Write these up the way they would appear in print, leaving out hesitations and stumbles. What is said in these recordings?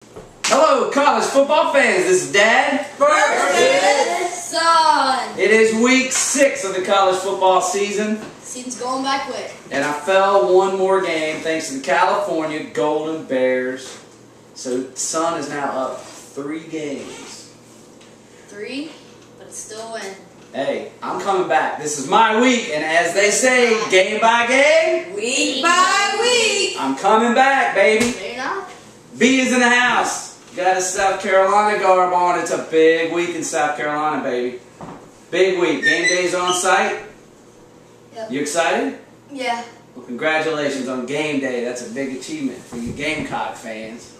Hello, college football fans. This is Dad versus Son. It is week 6 of the college football season. Season's going by quick. And I fell one more game thanks to the California Golden Bears. So Son is now up 3 games. 3, but it's still a win. Hey, I'm coming back. This is my week, and as they say, game by game, week by week, I'm coming back, baby. No, you're not. B is in the house. Got a South Carolina garb on. It's a big week in South Carolina, baby. Big week. Game day's on site. Yep. You excited? Yeah. Well, congratulations on game day. That's a big achievement for you Gamecock fans.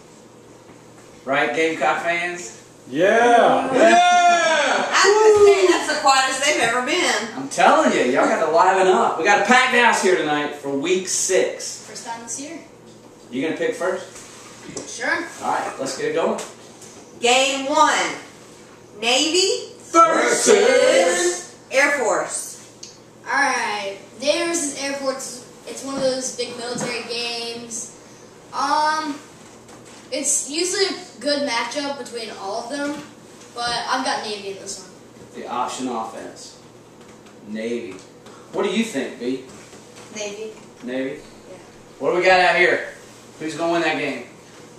Right, Gamecock fans? Yeah! I was gonna say, that's the quietest they've ever been. I'm telling you, y'all got to liven up. We got a packed house here tonight for week 6. First time this year. You gonna pick first? Sure. Alright, let's get it going. Game 1. Navy versus Air Force. Alright. Navy versus Air Force. It's one of those big military games. It's usually a good matchup between all of them, but I've got Navy in this one. The option offense. Navy. What do you think, B? Navy. Navy? Yeah. What do we got out here? Who's going to win that game?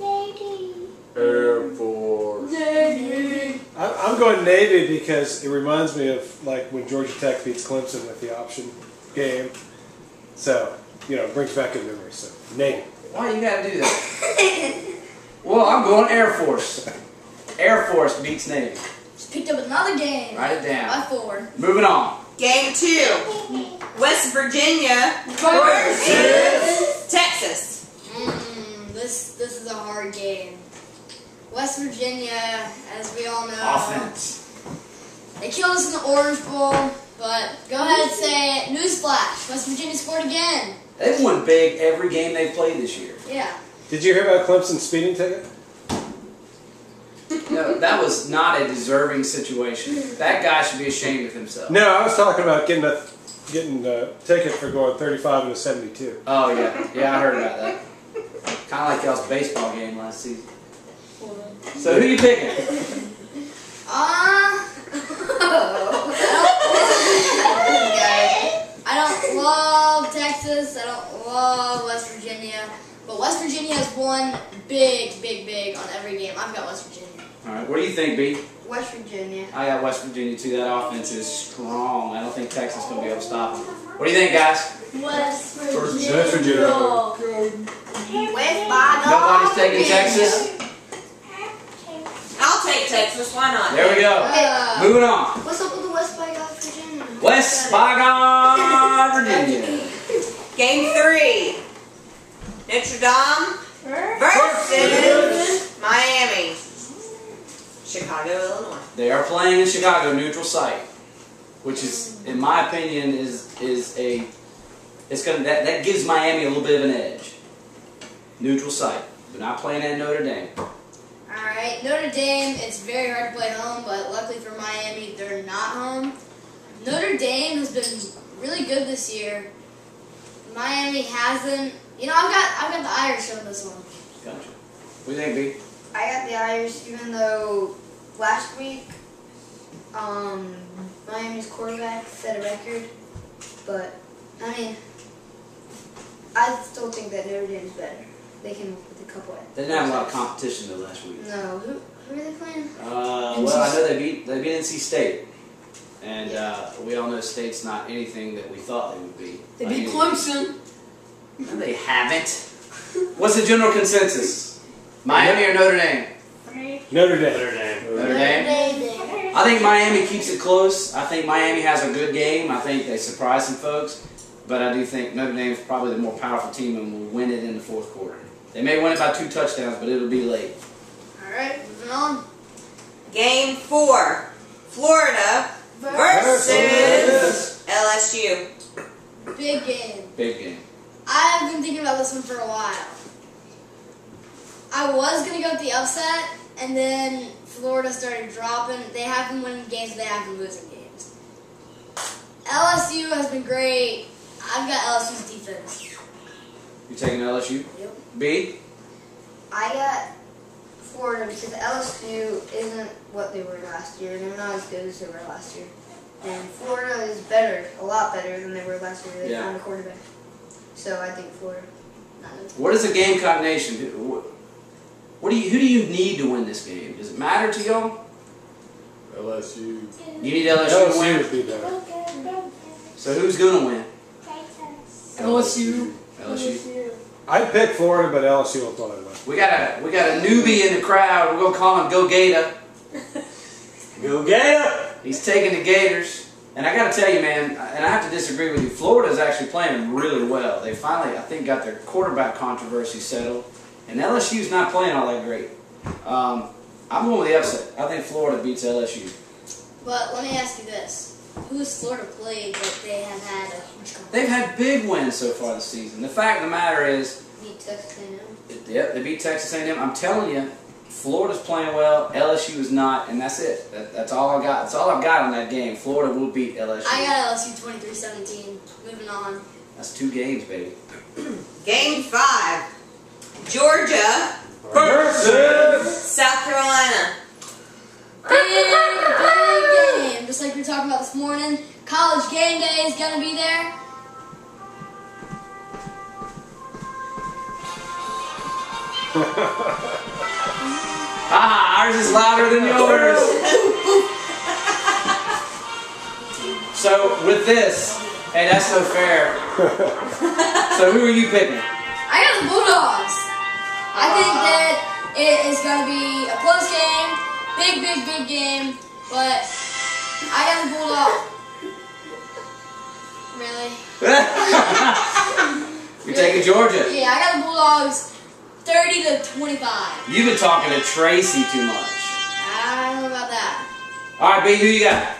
Navy. Air Force. Navy. I'm going Navy because it reminds me of like when Georgia Tech beats Clemson with the option game. So, you know, it brings back good memories. So, Navy. Why you got to do that? Well, I'm going Air Force. Air Force beats Navy. Just picked up another game. Write it down. By 4. Moving on. Game 2. West Virginia versus Texas. This is a hard game. West Virginia, as we all know, Offense. They killed us in the Orange Bowl, but go ahead and say it. Newsflash, West Virginia scored again. They've won big every game they've played this year. Yeah. Did you hear about Clemson's speeding ticket? No, that was not a deserving situation. That guy should be ashamed of himself. No, I was talking about getting a ticket for going 35 and a 72. Oh, yeah. Yeah, I heard about that. Kind of like y'all's baseball game last season. So who you picking? I don't love Texas. I don't love West Virginia. But West Virginia has won big on every game. I've got West Virginia. All right, what do you think, B? West Virginia. I got West Virginia, too. That offense is strong. I don't think Texas is going to be able to stop them. What do you think, guys? West Virginia. West Virginia. Nobody's taking Texas? I'll take Texas. Why not? There we go. Moving on. What's up with the West by Virginia? West Bygone, Virginia. Game 3. Notre Dame versus Miami. Chicago, Illinois. They are playing in Chicago, neutral site, which is, in my opinion, that gives Miami a little bit of an edge. Neutral site. They're not playing at Notre Dame. Alright, Notre Dame, it's very hard to play home, but luckily for Miami, they're not home. Notre Dame has been really good this year. Miami hasn't. You know, I've got the Irish on this one. Gotcha. What do you think, B? I got the Irish, even though last week Miami's quarterback set a record. But, I mean, I still think that Notre Dame's better. They came up with a couple of... They didn't have a lot of competition though last week. No. Who are they playing? Well, I know they beat NC State. And we all know State's not anything that we thought they would be. They beat Clemson. No, they haven't. What's the general consensus? Miami or Notre Dame? Notre Dame. Notre Dame? I think Miami keeps it close. I think Miami has a good game. I think they surprise some folks. But I do think Notre Dame is probably the more powerful team and will win it in the 4th quarter. They may win it by 2 touchdowns, but it'll be late. Alright, moving on. Game 4. Florida versus LSU. Big game. Big game. I've been thinking about this one for a while. I was going to go with the upset, and then Florida started dropping. They have been winning games, they have been losing games. LSU has been great. I've got LSU's defense. You taking LSU? Yep. B? I got because LSU isn't what they were last year, and they're not as good as they were last year. And Florida is better, a lot better than they were last year. They found a quarterback. So I think Florida. What is the Gamecock Nation? Who do you need to win this game? Does it matter to y'all? LSU. You need LSU to win? would be better. So who's going to win? LSU. LSU. I'd pick Florida, but LSU will probably win. We got a newbie in the crowd. We're going to call him Go Gator. Go Gator! He's taking the Gators. And I got to tell you, man, and I have to disagree with you, Florida's actually playing really well. They finally, I think, got their quarterback controversy settled. And LSU's not playing all that great. I'm going with the upset. I think Florida beats LSU. But let me ask you this. Who has Florida played that they have had a huge comeback? They've had big wins so far this season. The fact of the matter is, Beat Texas A&M. Yep, they beat Texas A&M. I'm telling you, Florida's playing well. LSU is not, and that's it. That's all I got. That's all I've got on that game. Florida will beat LSU. I got LSU 23-17. Moving on. That's 2 games, baby. Game 5. Georgia Versus South Carolina. Big game. Just like we were talking about this morning. College game day is going to be there. Ours is louder than yours. So with this, hey, that's no fair. So who are you picking? I got the Bulldogs. I think that it is going to be a close game. Big game. But I got the Bulldogs. Really? You're taking Georgia. Yeah, I got the Bulldogs 30-25. You've been talking to Tracy too much. I don't know about that. All right, B, who you got?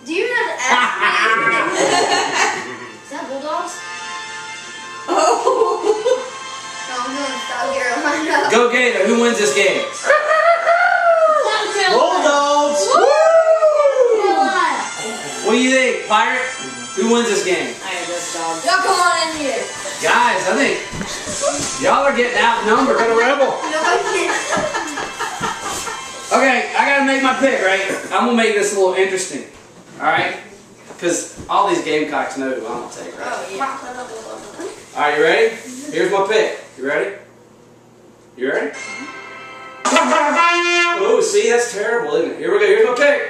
Do you even have to ask me? Is that Bulldogs? Oh. No, I'm going to South Carolina. Go Gator. Who wins this game? South Carolina. Bulldogs! Woo! Carolina. What do you think, Pirate? Who wins this game? I got those dogs. Y'all come on in here. Guys, I think y'all are getting outnumbered. Got a rebel! No, I can't. Okay, I gotta make my pick, right? I'm gonna make this a little interesting. Alright? Because all these Gamecocks know who I'm gonna take, right? Oh, yeah. Alright, you ready? Here's my pick. You ready? You ready? Oh, see, that's terrible, isn't it? Here we go. Here's my pick.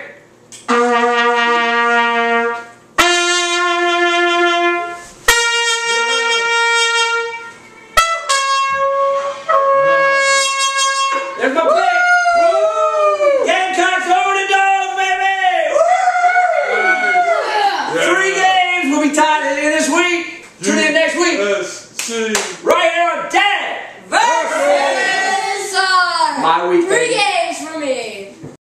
There's my pick. Woo! Gamecocks over the Dogs, baby! Woo! 3 games will be tied in this week. Tune in next week. Right here on Dad Versus. My week, 3 baby.